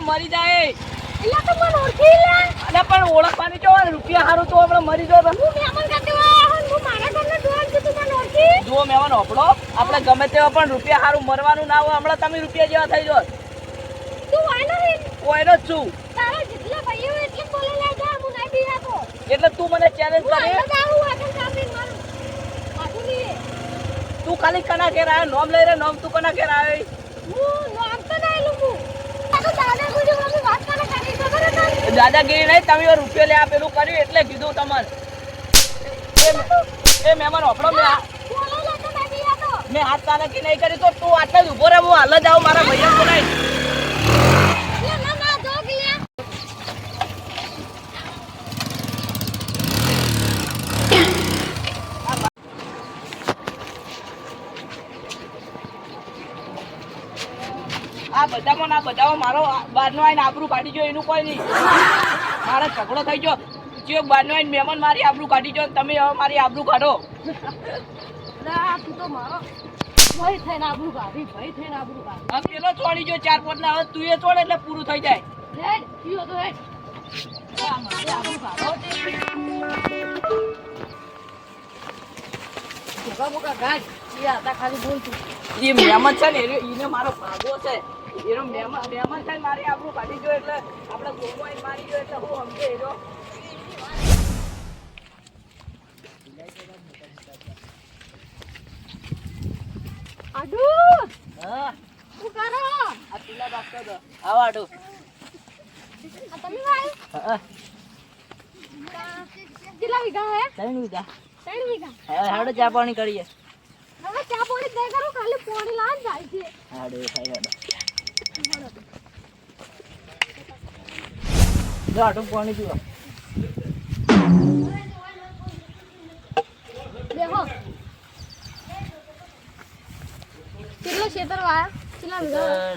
મરી જાય એટલે તો મને ઓળખી લે અને પણ ઓળખવાની જો રૂપિયા હારું તો આપણે મરી જો હું મહેમાન કાઢી આવ્યો હું મારા ઘરનો ડોર છું તું મને ઓળખી જો મહેમાન ઓપડો આપણે ગમે તેવા પણ રૂપિયા હારું મરવાનું ના હોય હમણાં તમે રૂપિયા જેવા થઈ જાવ તું વાયનો રે કોઈનો જ છું તારા જેટલા ભાઈઓ એટલે બોલે લે જા હું નહીં બીયાતો એટલે તું મને ચેલેન્જ કરે હું જાઉં આગળ કાપી મારું આખું ની તું ખાલી કના ઘેર આવ્યો નોમ લઈ રે નોમ તું કના ઘેર આવ્યો હું નામ તો નહીં લઉં આ તો દાદા ગુડી મમ્મી વાત કરે કરી ખબર નથી દાદાગીરી નહીં તમે રૂપિયા લે આ પેલું કર્યું એટલે કીધું તમને એ મહેમાન ઓપડો બોલે લે તો નહીં બીયાતો મેં હાથ તાનાકી નહીં કરી તો તું આટલે જ ઉભો રહે હું હાલ જ આવું મારા ભૈયા બોલાય ના ના જોગ લે આ બધામાં મારો બારનો આઈને આબરૂ કાઢી ગયો એનું કોઈ નહીં મારો ઝઘડો થઈ ગયો જે બારનો આઈને મહેમાન મારી આબરૂ કાઢી ગયો તમે હવે મારી આબરૂ કાઢો ના તું તો મારો ભય થઈને આબરૂ કાઢી હવે પેલો ચોડી ગયો 4-5 ના હવે તું એ ચોડ એટલે પૂરું થઈ જાય હેડ ઈયો તો હેડ આ મારી આબરૂ કાઢો બોકા ગાજ એ આતા ખાલી બોલ તું એ મહેમાન છે ને એને મારો ભાગો છે એનો મહેમાન છે ને મારી આબરૂ કાઢી ગયો એટલે આપણે ગોમો આઈને મારી ગયો એટલે હું સમજે એનો આડુ હા શું કરો આ તીલા બાપતો તો આવો આડો આ તમે ભાઈ હા કેટલા વીઘા હે 3 વીઘા 3 વીઘા હવે હાડો ચા પાણી કરીએ હવે ચા પાણી દે કરો ખાલી પાણી લાન જાય છે હાડો ખાઈ જો આટલું પાણી પીવો દેખો કેટલો ખેતર વાયા કેટલા વીઘા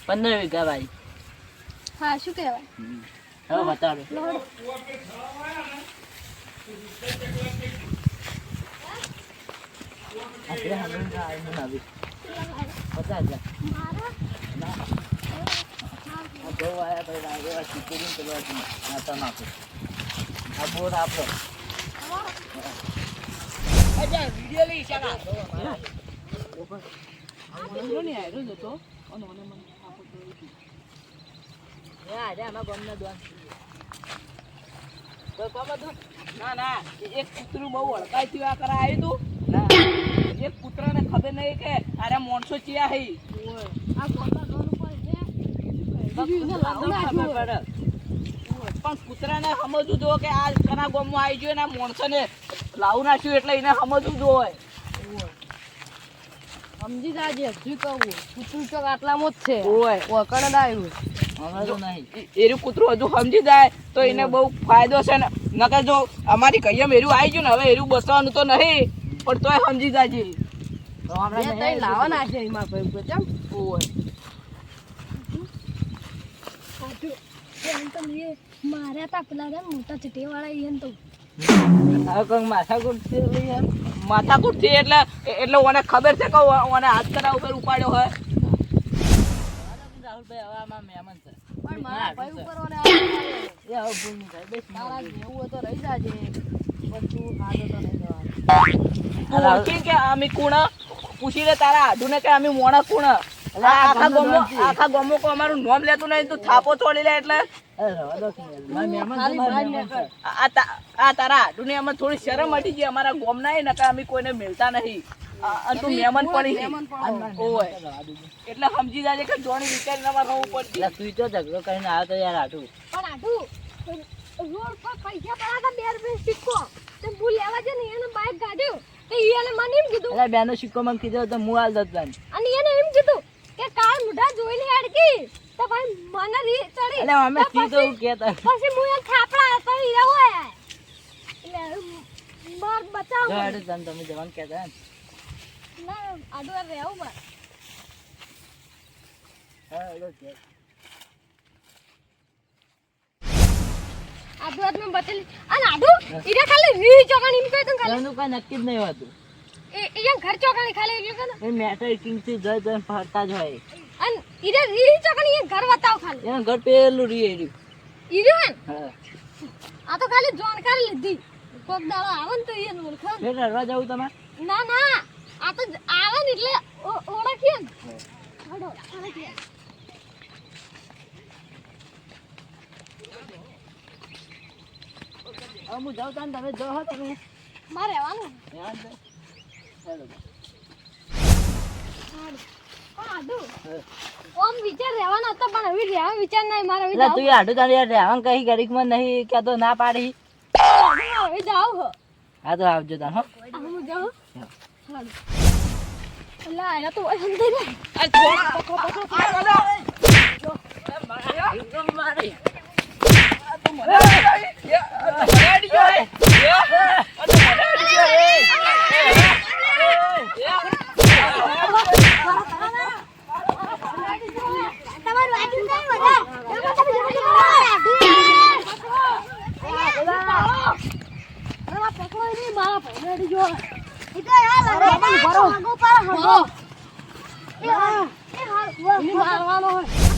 15 વીઘા ભાઈ હા શું કહેવાય હવે બતાડો લોડ આપણે હમણાં આવીને આવી 50,000 મારા આ બહુ આયા ભાઈ લાગે સિક્યુરિટી કરવા નાતા નાખો આ બોર આપો અજા વિડિયો લઈ શાકા આ બોલો ને આયરો જતો અને મને આપો તો એ આજા આમાં ગમના દોન તો કોમ દો ના એક કૂતરું બહુ હળકાઈ થયું આ કરા આવ્યું તું ના એક કૂતરાને ખબર નહીં કે અરે મોણસો ચિયા હઈ આ કોટા દોન ઉપર છે પણ કૂતરાને સમજવું જો કે આ કના ગામમાં આવી ગયો ને માણસોને લાવું નાખ્યું એટલે એને સમજવું જો હોય સમજી જાજે શું કહું કૂતરું ચોક આટલામાં જ છે ઓય ઓકણ જ આવ્યું તો નહીં એરું કૂતરું હજુ સમજી જાય તો એને બહુ ફાયદો છે ને નકર જો અમારી કૈયમ એરું આવી ગયું ને હવે એરું બસવાનું તો નહીં પણ તોય સમજી જાજે તો આપણે લાવવા નાખે એમાં ભાઈ કેમ ઓય માર્યા તા પેલા મોટા ચીટી વાળા ઈયન તો માથાકૂટ થી એટલે ઓને ખબર છે કે ઓને હાથ કરા ઉપર ઉપાડ્યો હોય રાહુલભાઈ હવે આમાં મહેમાન છે પણ મારા ભાઈ ઉપર ઓને એ હવે ભૂલ નહીં થાય બેસ તારા જેવું હોય તો રહી જાજે પણ તું ખાધો તો નહીં જવાનું કે અમે કુણ પૂછી લે તારા આઢુને કે અમે મોણા કુણ આખા ગમો કો અમારું નામ લેતું નહીં તું થાપો છોડી લે એટલે આ તારા દુનિયામાં થોડી શરમ હટી ગઈ અમારા ગોમ ના નકા અમે કોઈને મિલતા નહીં તું મહેમાન પડી એટલે સમજી જાય કે જોણી વિચારીને અમારે રહું પડશે તું તો ઝઘડો કરીને આવ્યો તો યાર આટું પણ આટું રોડ પર પૈસા પડા હતા 2 રૂપિયા સિક્કો તો ભૂલ લેવા છે ને એને બાઈક ગાડ્યો તો ઈને મને એમ કીધું એટલે બેનો સિક્કો મને કીધો તો હું હાલ દત અને એને એમ કીધું કે કાળ મુઢા જોઈને હેડકી તો ભાઈ મને રી ચડી એટલે અમે સીધો કેતા પછી હું એક થાપડા તો હીરા હોય એટલે માર બચાવ ગાડે તમે જવાન કહેતા ના આડો રહેવું માર હા એલો કે આડો આદમે બતલી અને આડો ઈરા ખાલી રી ચોકણ એમ કહે તો ખાલી એનું કઈ નક્કી જ નહીં હોતું એ ઘર ચોકણી ખાલી એટલે કે એ મેટર કિંગ થી જય જય ફરતા જ હોય અન ઈરે રી ચકણી એ ઘર બતાવ ખાલી એના ઘર પેલું રીએ રહ્યું. ઈર્યું હે હા આ તો ખાલી જાણકારી લીધી કોક દાડો આવે ને તો એ ઓળખે ને. ફેર રવા જાવું તમારે ના ના આ તો આવે ને એટલે ઓળખીએ ને હડો ઓળખીએ હું જાઉં તાન તમે જો હો તમે મારે રહેવાનું યાદ દે. હેલો. આડુ ઓમ વિચાર રહેવાનો હતો પણ હવે રહેવા વિચાર નહીં મારે હવે એટલે જાવ તું આડું તારે યાર રહેવાનું કઈ ઘડીકમાં નહીં કે તો ના પાડી. હવે જાવ હો હા તો આવજો તાન હો. હું જાઉં હાડુ અલા આયા તો અંદર રે આ થોડા આ વાલા મારી આ તો મને અડી ગયો હે આ તો મને અડી ગયો હે તમારું વાગ્યું નહીં બધા પકડો નહીં મારા ભાઈને અડી ગયો ઈ તો યાર આગો પર હગો એ હાલ મારવાનો હોય